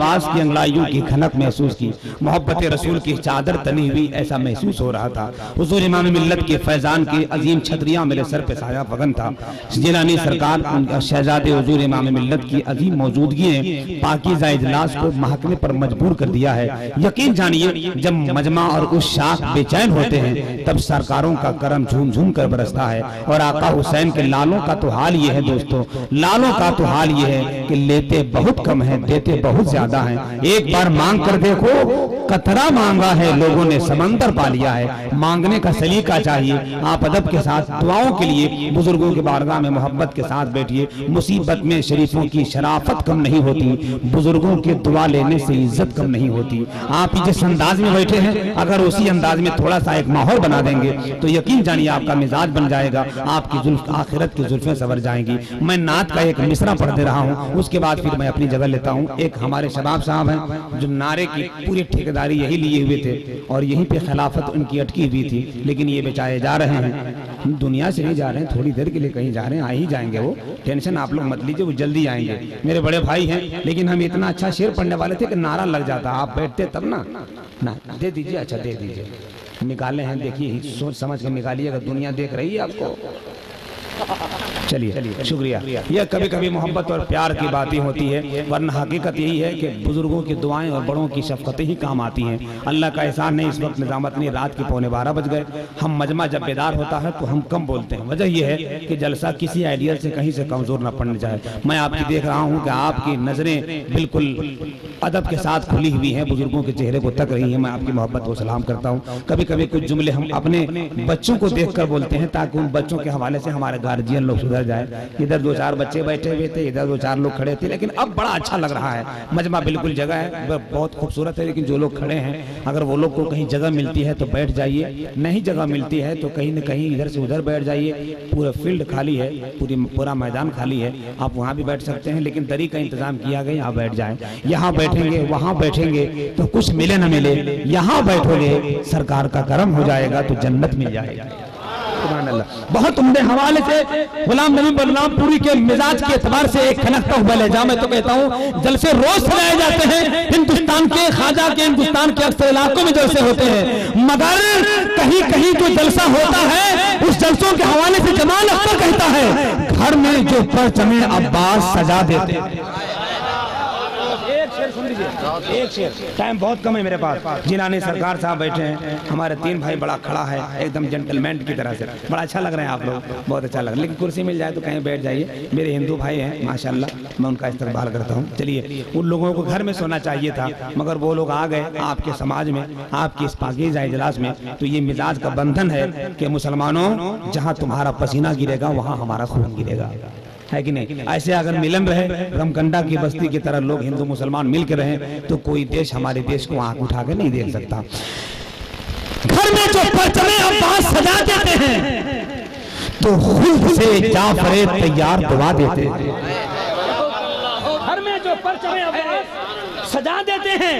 आवाज की अंगड़ाइयों की खनक महसूस की, मोहब्बत रसूल की चादर तनी हुई ऐसा महसूस हो रहा था। हुजूर इमाम मिल्लत के फैजान की अजीम छतरियां मेरे सर पे साया फगन था। जिलानी सरकार शहजादे हुजूर इमाम मिल्लत की अजीम मौजूदगी ने पाकीज़ा इजलास को महकने पर मजबूर कर दिया है। यकीन जानिए जब मजमा और उस शाख बेचैन होते हैं तब सरकारों का करम झूम झूम कर बरसता है। और आका हुसैन के लालों का तो हाल ये है दोस्तों, लालों का तो हाल ये है कि लेते बहुत कम है, देते बहुत ज्यादा है। एक बार मांग कर देखो, कतरा मांगा है लोगों ने समंदर पा लिया है। मांगने का सलीका चाहिए। आप अदब के साथ दुआओं के लिए बुजुर्गों के बारगाह में मोहब्बत के साथ बैठिए। मुसीबत में शरीफों की शराफत कम नहीं होती, बुजुर्गों की दुआ लेने से इज्जत कम नहीं होती। आप जिस अंदाज में बैठे हैं अगर उसी अंदाज में थोड़ा सा एक माहौल बना देंगे तो यकीन जानिए आपका मिजाज बन जाएगा, आपकी जुल्फ आखिरत की जुल्फें संवर जाएंगी। मैं नात का एक मिसरा पढ़ दे रहा हूँ, उसके बाद फिर मैं अपनी जगह लेता हूँ। एक हमारे शबाब साहब हैं जो नारे की पूरी ठेकेदारी यही लिए हुए थे और यहीं पे खिलाफत उनकी अटकी हुई थी, लेकिन ये बेचारे जा रहे हैं, दुनिया से नहीं जा रहे हैं, थोड़ी देर के लिए कहीं जा रहे हैं, आ ही जाएंगे। वो टेंशन आप लोग मत लीजिए, वो जल्दी आएंगे। मेरे बड़े भाई हैं, लेकिन हम इतना अच्छा शेर पढ़ने वाले थे कि नारा लग जाता, आप बैठते तब ना दे दीजिए। अच्छा दे दीजिए, निकाले हैं, देखिए सोच समझ कर निकालिए, अगर दुनिया देख रही है आपको। चलिए शुक्रिया। यह कभी कभी मोहब्बत और प्यार की बातें होती है, वरना हकीकत यही है कि बुजुर्गों की दुआएं और बड़ों की शफकतें ही काम आती हैं। अल्लाह का एहसान नहीं, इस वक्त निजामत नहीं, रात के 11:15 बज गए। हम मजमा जब बेदार होता है तो हम कम बोलते हैं। वजह यह है कि जलसा किसी आइडियल से कहीं से कमजोर न पड़ने जाए। मैं आपकी देख रहा हूँ कि आपकी नजरें बिल्कुल अदब के साथ खुली हुई हैं, बुजुर्गों के चेहरे को तक रही हैं। मैं आपकी मोहब्बत को सलाम करता हूँ। कभी कभी कुछ जुमले हम अपने बच्चों को देख कर बोलते हैं ताकि उन बच्चों के हवाले से हमारे गार्जियन लोग सुधर जाए। इधर 2-4 बच्चे बैठे हुए थे, इधर 2-4 लोग खड़े थे, लेकिन अब बड़ा अच्छा लग रहा है। मजमा बिल्कुल जगह है, बहुत खूबसूरत है, लेकिन जो लोग खड़े हैं अगर वो लोग को कहीं जगह मिलती है तो बैठ जाइए, नहीं जगह मिलती है तो कहीं न कहीं इधर से उधर बैठ जाइए। पूरा फील्ड खाली है, पूरा मैदान खाली है, आप वहाँ भी बैठ सकते हैं, लेकिन दरी का इंतजाम किया गया, यहाँ बैठ जाए। यहाँ बैठेंगे वहाँ बैठेंगे तो कुछ मिले न मिले, यहाँ बैठोगे सरकार का करम हो जाएगा तो जन्नत मिल जाएगा। बहुत उम्दे हवाले से गुलाम नबी बलरामपुरी के मिजाज के एतबार से एक खनकता हुआ लहजा मैं तो कहता हूँ, जलसे रोज सजाए जाते हैं हिंदुस्तान के, खाजा के हिंदुस्तान के अक्सर इलाकों में जलसे होते हैं, मगर कहीं कहीं जो जलसा होता है उस जलसों के हवाले से जमाल अख्तर कहता है, घर में जो परचमे अब्बास सजा देते हैं। एक शेर, टाइम बहुत कम है मेरे पास। जिलानी सरकार साहब बैठे हैं, हमारे 3 भाई, बड़ा खड़ा है एकदम जेंटलमैन की तरह से, बड़ा अच्छा लग रहे हैं आप लोग, बहुत अच्छा लग रहा है, लेकिन कुर्सी मिल जाए तो कहीं बैठ जाइए। मेरे हिंदू भाई हैं माशाल्लाह, मैं उनका इस्तकबाल करता हूँ। चलिए, उन लोगों को घर में सोना चाहिए था मगर वो लोग आ गए आपके समाज में, आपके इस पाकीज़ा इजलास में। तो ये मिजाज का बंधन है कि मुसलमानों जहाँ तुम्हारा पसीना गिरेगा वहाँ हमारा खून गिरेगा, है कि नहीं? ऐसे अगर मिलन रहे, रमकंडा की बस्ती की तरह लोग हिंदू मुसलमान मिल के रहे तो कोई देश हमारे देश को आंख उठा के नहीं देख सकता। घर में जो परचमे अब्बास सजा देते हैं तो खुद से जाफरे तैयार दुआ देते हैं। घर में जो परचमे अब्बास सजा देते हैं,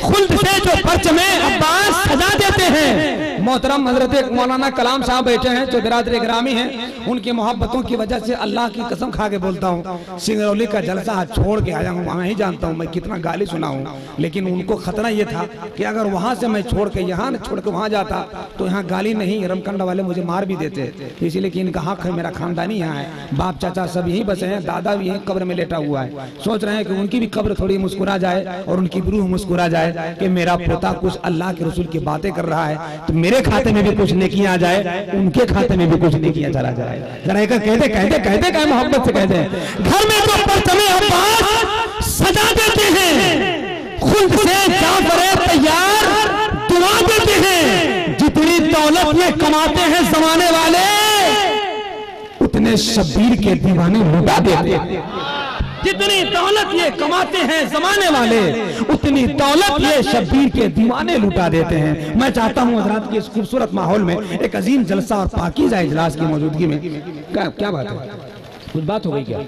खुद से जो परचमे अब्बास सजा देते हैं। मोहतरम हजरत मौलाना कलाम साहब बैठे हैं जो बिरादर ग्रामी हैं, उनकी मोहब्बतों की वजह से अल्लाह की कसम खा के बोलता हूँ, सिंगरौली का जलसा छोड़ के आया हूँ। मैं ही जानता हूँ मैं कितना गाली सुना हूँ, लेकिन उनको खतरा ये था कि अगर वहाँ से मैं छोड़ के यहाँ न छोड़ के वहाँ जाता तो यहाँ गाली नहीं, रमकंडा वाले मुझे मार भी देते, इसलिए कि इनका हक है, मेरा खानदानी यहाँ है, बाप चाचा सब यहीं बसे हैं, दादा भी यहीं कब्र में लेटा हुआ है। सोच रहे हैं कि उनकी भी कब्र थोड़ी मुस्कुरा जाए और उनकी रूह मुस्कुरा जाए कि मेरा पोता कुछ अल्लाह के रसूल की बातें कर रहा है, तो मेरे खाते में भी कुछ नेकियां आ जाए, उनके खाते में भी कुछ नेकियां चला जाए। जरा एक कहते कहते कहते क्या मोहब्बत से कहते हैं, घर में जो परचमे अब्बास सजा देते हैं, खुद से जाफरे तैयार दुआ देते हैं। जितनी दौलत ये कमाते हैं जमाने वाले, उतने शब्बीर के दीवाने लुटा देते हैं। जितनी दौलत ये कमाते हैं जमाने वाले, उतनी दौलत ये शब्बीर के दीवाने लुटा देते हैं। मैं चाहता हूँ हज़रात के इस खूबसूरत माहौल में एक अजीम जलसा और पाकीज़ा इजलास की मौजूदगी में क्या बात है, कुछ बात हो गई क्या?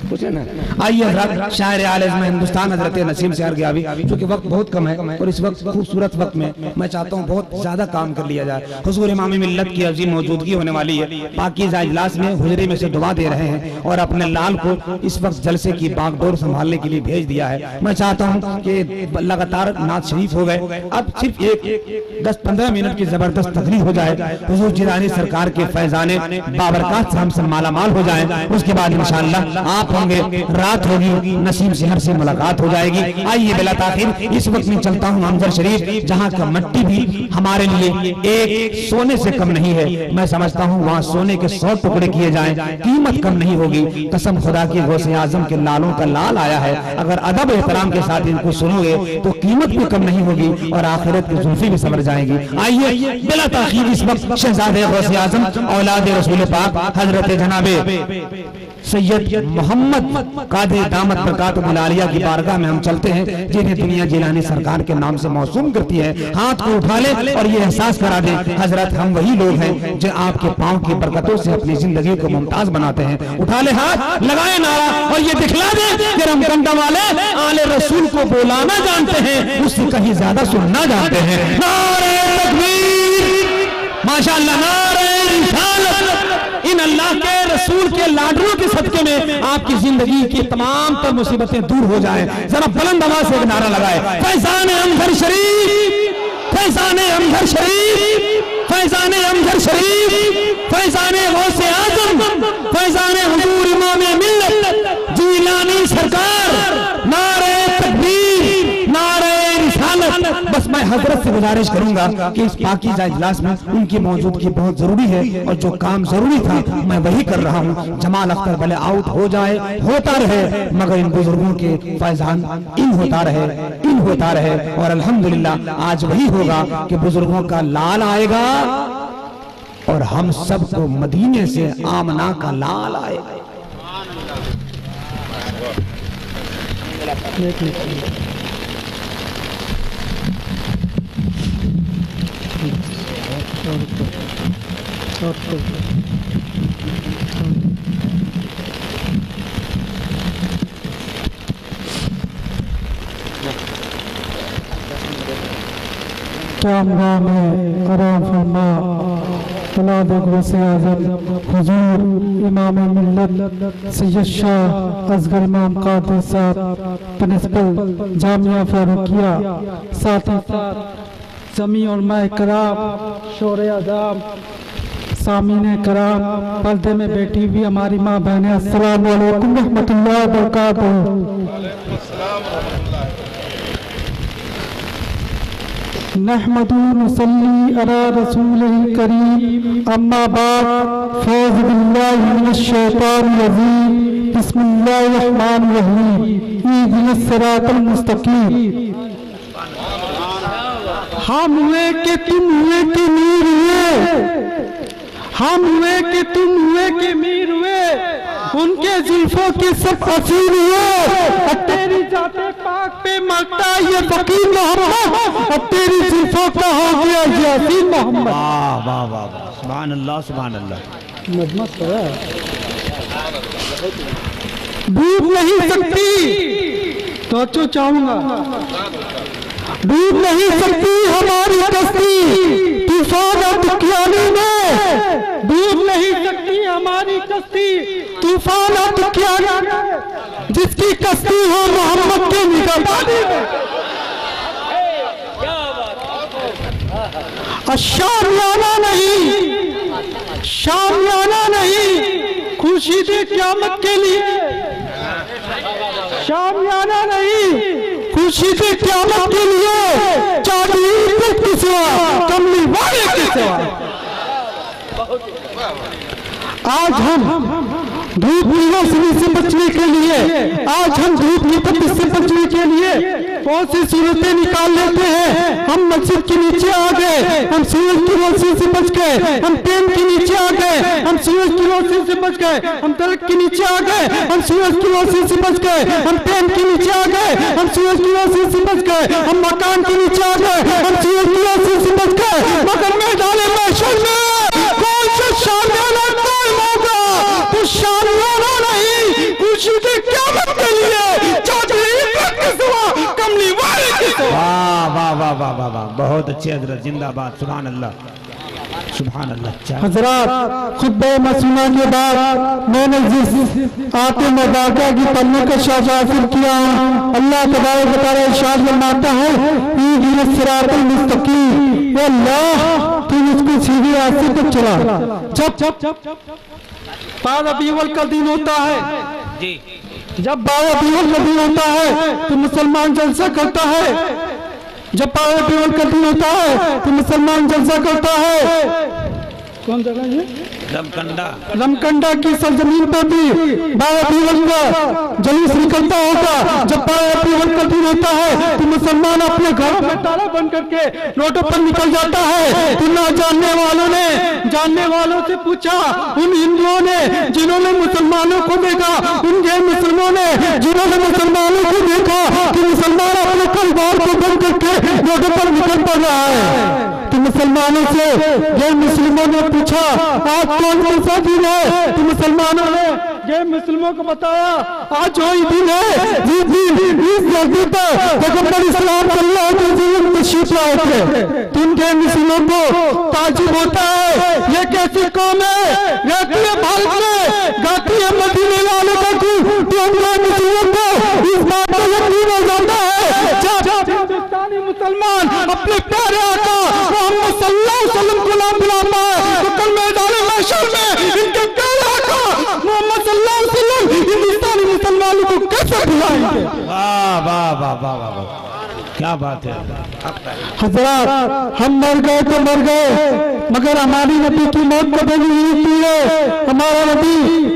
पूछे ना। आइए हज़रत शायर आले में हिंदुस्तान हज़रत नसीम से अर्ज़ क्योंकि वक्त बहुत कम है और इस वक्त खूबसूरत वक्त में मैं चाहता हूँ बहुत ज़्यादा काम कर लिया जाए। हुज़ूर इमाम मिल्लत की अजीम मौजूदगी होने वाली है। पाकीज़ा इजलास में हुजरे में से दुआ दे रहे हैं और अपने लाल को इस वक्त जलसे की बागडोर संभालने के लिए भेज दिया है। मैं चाहता हूँ कि लगातार नात शरीफ हो गए, अब सिर्फ एक 10-15 मिनट की जबरदस्त तकरीर हो जाए, हुजूर जिलानी सरकार के फैजाने बाबरकत से हम सब मालामाल हो जाए। उसके बाद इंशाअल्लाह आप होंगे, रात होगी, नसीम शहर से मुलाकात हो जाएगी। आइए बिला ताखिर इस वक्त में चलता हूँ मंजर शरीफ, जहाँ का मिट्टी भी हमारे लिए एक सोने से कम नहीं है। मैं समझता हूँ वहाँ सोने के 100 टुकड़े किए जाएं, कीमत कम नहीं होगी। कसम खुदा की गौसे आजम के लालों का लाल आया है, अगर अदब एहतराम के साथ इनको सुनोगे तो कीमत भी कम नहीं होगी और आखिरत की जुल्फी भी समझ जाएगी। आइए बिला ताखिर इस वक्त शहजादे गौसे आजम औलाद रसूल पाक हजरत जनाबे सैयद मोहम्मद कादिर दामत बरकातुहुल आलिया की बारगाह में हम चलते हैं, जिन्हें दुनिया जिलानी सरकार के नाम से मौसूम करती है। हाथ को उठा ले और ये एहसास करा दे हजरत हम वही लोग हैं जो आपके पाँव की बरकतों से अपनी जिंदगी को मुमताज बनाते हैं। उठा ले हाथ, लगाए नारा और ये दिखला दे कि हम कंडा वाले आले रसूल को बुलाना जानते हैं, उससे कहीं ज्यादा सुनना जानते हैं। नारे तकबीर, माशाअल्लाह, नारे रिसालत। इन अल्लाह के रसूल के लाडरों के सदके में आपकी जिंदगी की तमाम तर मुसीबतें दूर हो जाएं। जरा बुलंद आवाज से एक नारा लगाए, फैजान अमजद शरीफ, फैजान अमजद शरीफ, फैजान अमजद शरीफ, फैजान गौसे आजम, फैजान हुजूर इमाम मिल्लत जिलानी सरकार। नारे तकबीर, नारे रिसालत। बस मैं हजरत से गुजारिश करूंगा कि इस पाकीज़ा इजलास में उनकी मौजूदगी बहुत जरूरी है और जो काम जरूरी था मैं वही कर रहा हूँ। जमाल अख्तर भले आउट हो जाए, होता रहे, मगर इन बुजुर्गों के फैजान इन होता रहे, इन होता रहे। और अल्हम्दुलिल्लाह आज वही होगा कि बुजुर्गों का लाल आएगा और हम सबको मदीने से आमना का लाल आएगा। कैमरा में कराम फरमा औलाद गौसे आज़म हुजूर इमाम मिल्लत सैयद शाह असगर इमाम कादिर साहब प्रिंसिपल जामिया फारूकिया, साथ ही साथ जमी और मैं कराम शोरे आज़म सामीने कराम, पर्दे में बैठी हुई हमारी माँ बहनें, अस्सलाम वालेकुम रहमतुल्लाहि व बरकातुहू। नहमदु नसल्ली अला रसूलिल करीम, अम्मा बाद, फौज़ बिल्लाहि मिनश शैतानिर रजीम, बिस्मिल्लाहिर रहमानिर रहीम, इहदिनस सिरातल मुस्तकीम। हम हुए कि तुम हुए कि मीर हुए, हम हुए कि तुम हुए कि मीर हुए, उनके जुल्फों के सब असीर हुए। अब तेरी जाते पाक पे मरता ये फकीर मोहम्मद, अब तेरी जुल्फों का हो गया ये असीर मोहम्मद। वाह वाह वाह वाह, सुभान अल्लाह सुभान अल्लाह। मजमत है, डूब नहीं सकती तो चाहूंगा, डूब नहीं सकती हमारी कश्ती तूफान और दुखियानी में, डूब नहीं सकती हमारी कश्ती तूफान और दुखियानी में, जिसकी कश्ती हो मोहम्मद के निगहबानी में। शामियाना नहीं, शामियाना नहीं, खुशी दे क़यामत के लिए, शामियाना नहीं, खुशी से क़यामत के लिए, चादर के सिवा, कमली वाले के सिवा। आज हम धूप रोशनी से बचने के लिए, आज हम धूप तपश से बचने के लिए बहुत सी सूरतें निकाल लेते हैं। हम मस्जिद के नीचे आ गए, हम सूरज की रोशनी से बच गए, हम पेन के नीचे आ गए, हम सूरज की रोशनी से बच गए, हम दरख्त के नीचे आ गए, हम सूरज की रोशनी से बच गए, हम पेन के नीचे आ गए, हम सूरज की रोशनी से बच गए, हम मकान के नीचे आ गए, हम सूरज की रोशनी से बच गए। मगर मैदान महशर में कौन सा शामियाना कायम होगा, कुछ शामियाना नहीं, कुछ मुर्शिद क़यामत के लिए चौधरी इब्रत के सिवा कमली वाले के सिवा। वाह वाह वाह वाह वाह वाह, बहुत अच्छे हजरत, जिंदाबाद, सुभान अल्लाह सुभान अल्लाह। हजरात खुतबे मसूमा के बाद मैंने जिस आते मदाका की पन्ने का शाज हासिल किया, अल्लाह तबारक व तआला इरशाद फरमाता है इहदिना सिरातल मुस्तकीम, अल्लाह तू मुझको सीधे रास्ते पर चला। जब 12 रबीउल का दिन होता है जी, जब 12 रबीउल का दिन होता है तो मुसलमान जलसा करता है, जब 12 रबीउल का दिन होता है तो मुसलमान जलसा करता है। कौन जगह ये? रमकंडा की सरजमीन पर भी 12 रबीउल का जलूस निकलता होगा। जब 12 रबीउल का दिन होता है तो मुसलमान अपने घरों में ताला बंद करके रोडों पर निकल जाता है। तो ना जानने वालों से पूछा, उन हिंदुओं ने जिन्होंने मुसलमानों को देखा, उन गैर मुसलमानों ने जिन्होंने मुसलमानों को देखा कि मुसलमान अपने परिवार को बंद करके रोडों पर निकल पड़ रहा है, तो मुसलमानों से गैर मुस्लिमों ने पूछा आज कौन सा दिन है? तो मुसलमानों ने गैर मुस्लिमों को बताया आज वही दिन है जिस दिन इस धरती पर पैगंबर इस्लाम सल्लल्लाहु अलैहि वसल्लम तशरीफ लाए थे। तो उन गैर मुस्लिमों को ताज्जुब होता है, ये कैसी कौम है, रहती है भारत में, गाती है मदीने वाले का खून। तो हम गैर मुस्लिमों को इस बात पर यकीन हो जाता है जब हिंदुस्तानी मुसलमान अपने प्यारे आका मोहम्मद सल्लल्लाहु अलैहि वसल्लम को ना बुला पाए तो कल मैदान महशर में इनके प्यारे आका मोहम्मद सल्लल्लाहु अलैहि वसल्लम हिंदुस्तानी मुसलमानों को कैसे बुलाएंगे? वाह वाह वाह वाह वाह वाह, क्या बात है। हजरात हम मर गए तो मर गए, मगर हमारी नबी की मौत कभी नहीं होती है। हमारा नबी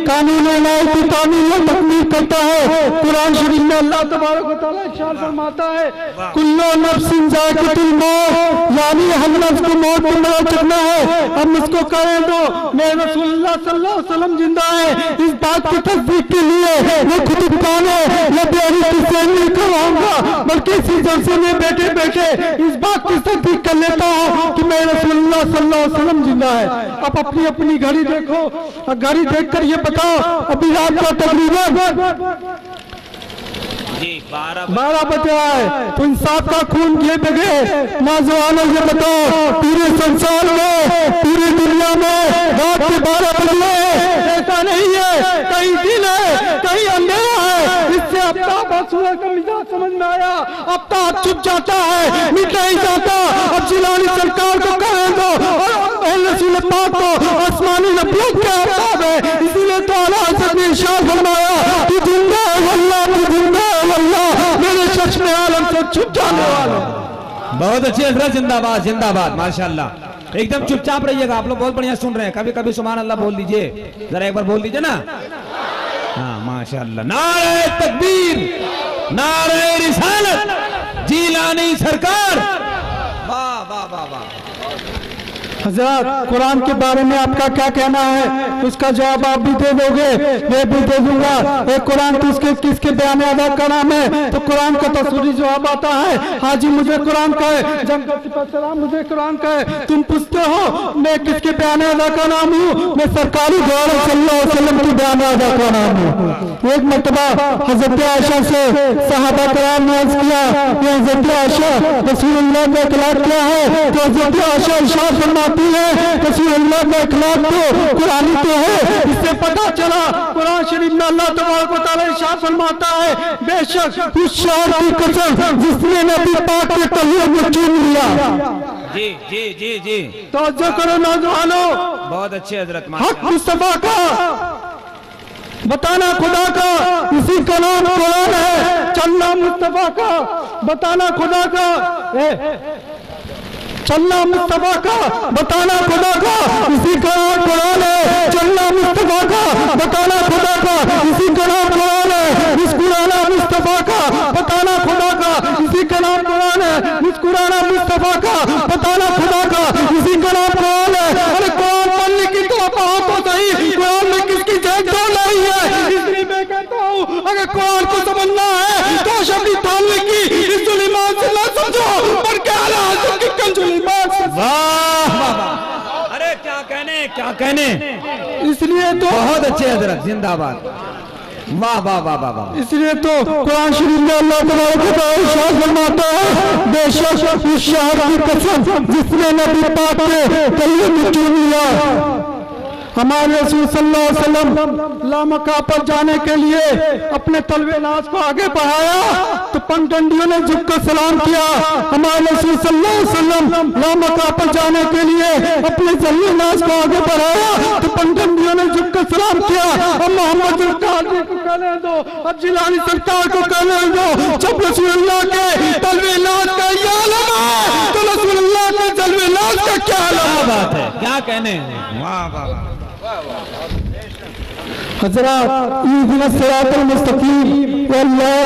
कानून इलाही तामील तकमील करता है। कुरान शरीफ में अल्लाह तबारक व तआला इरशाद फरमाता है कुल्लु नफ्सिन ज़ाइक़तुल मौत, यानी हम नफ्स को मौत को मरा चखना है। हम इसको करें तो मैं रसूलुल्लाह सल्लल्लाहु अलैहि वसल्लम जिंदा है, इस बात की तस्दीक के लिए मैं खुद काने मैं बेरी से नहीं करवाऊंगा, बल्कि इसी जलसे में बैठे बैठे इस बात की तस्दीक कर लेता हूँ कि मैं रसूलुल्लाह सल्लल्लाहु अलैहि वसल्लम जिंदा है। अब अपनी अपनी घड़ी देखो, घड़ी देखकर ये बताओ अभी रात का तकरीबन 12 बजे है। तो इंसाफ का खून ये बगे नौजवानों, ये बताओ पूरे संसार में पूरी दुनिया में रात के 12 बजे ऐसा नहीं है, कहीं दिन है कहीं अंधेरा है। इससे आफ्ताब और सूरज का मिजाज समझ में आया, आफ्ताब छुप जाता है, मिट नहीं जाता। अब जिलानी सरकार को कहें दो और रसूल पाक को आसमानी नबियों के आफ्ताब है, इसीलिए तो आला हज़रत ने इरशाद फरमाया तू जिंदा है वल्लाह, तू जिंदा है वल्लाह, मेरे शख्स में आलम से छुप जाने वाला। बहुत अच्छे हजरत, जिंदाबाद जिंदाबाद, माशाल्लाह। एकदम चुपचाप रहिएगा, आप लोग बहुत बढ़िया सुन रहे हैं। कभी कभी सुभान अल्लाह बोल दीजिए, जरा एक बार बोल दीजिए ना। हाँ माशाल्लाह, नारे तकबीर, नारे रिसालत, जिलानी सरकार, वाह वाह वाह वाह। हज़रत कुरान के बारे में आपका क्या कहना है, उसका जवाब आप भी दे दोगे, मैं भी दे दूंगा। एक कुरान किसके बयान अदा का नाम है, तो कुरान का तस्वीरी जवाब आता है हाजी मुझे कुरान का है, जंग मुझे कुरान का है। तुम पूछते हो मैं किसके बयान अदा का नाम हूँ, मैं सरकारी दौर सल्लल्लाहु अलैहि वसल्लम के बयान अदा का नाम हूँ। एक मरतबा हज़रत आयशा से सहाबा कराम ने अर्ज़ किया कि हज़रत आयशा रसूलुल्लाह का इखलाक क्या है, तो हज़रत आयशा इरशाद फरमाती है रसूलुल्लाह का इखलाक तो कुरानी तो है। इससे पता चला कुरान शरीफ में अल्लाह तबारक व तआला इरशाद फरमाता है बेशक उस शहर की कसम जिसने नबी पाक के तलवे में चूम लिया। जी जी जी जी, तवज्जो करो नौजवानों, बहुत अच्छे हजरत। हक मुस्तफा का बताना खुदा का, इसी का नाम कुरान है। चलना मुस्तफा का बताना खुदा का, चलना मुस्तफा का बताना खुदा का, इसी का नाम कुरान है। चलना मुस्तफा का बताना खुदा का, इसी का नाम कुरान है। मुस्कुराना मुस्तफा का बताना खुदा का, इसी का नाम कुरान है। मुस्कुराना मुस्तफा का बताना खुदा का, इसी का नाम कुरान है। अरे कुरान पढ़ने की तो आप तो सही, कुरान में किसकी जगह तो नहीं है। इसलिए मैं कहता हूँ अगर कुरान को समझना है तो शब्दी थामने की इस जुल्मान से ना समझो, पर क्या वाह, अरे क्या कहने क्या कहने। इसलिए तो बहुत अच्छे हजरत, जिंदाबाद। वाह वाह वाह वाह वाह। इसलिए तो कुरान शरीफ में अल्लाह तबारक व तआला इरशाद फरमाता है, बेशक उस शहर की कसम जिसने नबी पाक के गले में चूम लिया। हमारे रसूल सल्लल्लाहु अलैहि वसल्लम लामका पर जाने के लिए अपने तलवे नाज को आगे बढ़ाया तो पगडंडियों ने झुककर सलाम किया। हमारे रसूल सल्लल्लाहु अलैहि वसल्लम लामका पर जाने के लिए अपने तलवे नाज को आगे बढ़ाया तो पगडंडियों ने झुककर सलाम किया। अब मोहम्मद काजी को कहने दो, अब जिलानी सरकार को कहने दो, जब रसूलुल्लाह के तलवे नाज का ये आलम है तो रसूलुल्लाह के तलवे नाज का क्या आलम बात है, क्या कहने। वाह वाह। हज़रात इहदिना सिरातल मुस्तकीम, अल्लाह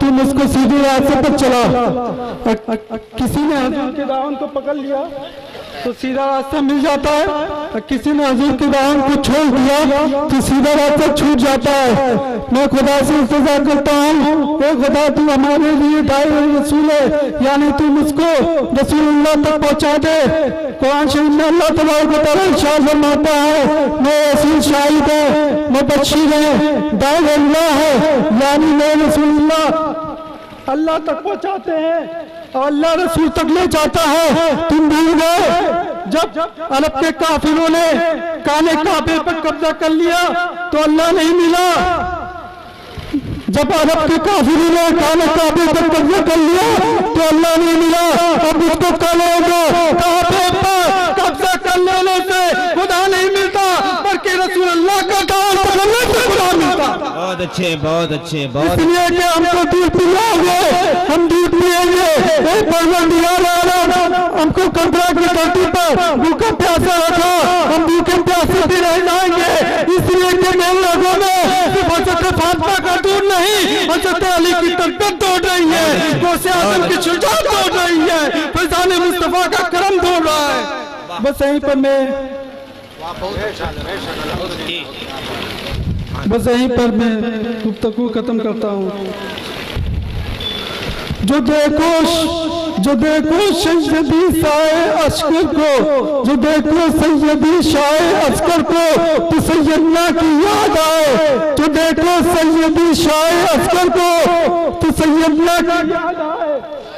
तुम उसको सीधी रास्ते पर चला। किसी ने हजूर के दामन को पकड़ लिया तो सीधा रास्ता मिल जाता है, और किसी ने हजूर के दामन को छोड़ दिया तो सीधा रास्ता छूट जाता है। मैं खुदा से इल्तिजा करता हूँ, ए खुदा तू हमारे लिए दाई रसूल है, यानी तुम उसको रसूलुल्लाह तक पहुँचा दे। कुरान शरीफ में अल्लाह तबारक व तआला इरशाद फरमाता है, मैं रसूल शाहिद है, मैं बशीर है, दाई अल्लाह है, यानी मैं रसूलुल्लाह अल्लाह तक पहुँचाते हैं और अल्लाह रसूल तक ले जाता है। तुम भूल गए जब अरब के काफिरों ने काले काबे पर कब्जा कर लिया तो अल्लाह नहीं मिला। जब अरब के काफिरों ने काले काबे पर कब्जा कर लिया तो अल्लाह नहीं मिला। अब उसको काबे पर कब्जा कर लेने से खुदा नहीं मिलता, बल्कि रसूल अल्लाह का दान पकड़ने से खुदा मिलता। बहुत अच्छे बहुत अच्छे। बहुत इसलिए कि हमको दूध पिलाओगे, हम दूध पिएंगे। हमको कंकरा की धरती पर भूखा प्यासा रखा, हम भूखे प्यासे भी रह जाएंगे। इसलिए कि मेरे लोगों में सिर्फ हज़रत फातिमा का दूध नहीं, हज़रत अली की तरबियत दौड़ रही है, गौसे आज़म की शुजाअत दौड़ रही है, फैज़ान मुस्तफा का करम दौड़ रहा है। बस यहीं पर मैं गुफ्तगू खत्म करता हूँ। जो देखो सैयदी शाह अस्कर को, जो देखो सैयदी शाह अस्कर को तो सैयदना की याद आए। जो देखो सैयदी शाह अस्कर को तो सैयदना की याद आए।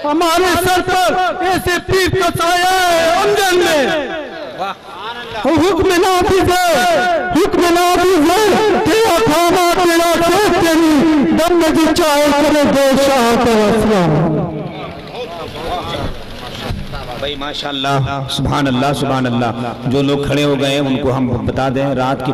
हमारे सर पर ऐसे पीर का साया है अंजन में, हुक्म नाफिज़ है, हुक्म नाफिज़ है, तेरा खाना तेरा खेत तेरी, दम में जो चाहे करे दो शाह का असरा। भाई माशाल्लाह, सुभान अल्लाह सुभान अल्लाह। जो लोग खड़े हो गए उनको हम बता दें रात की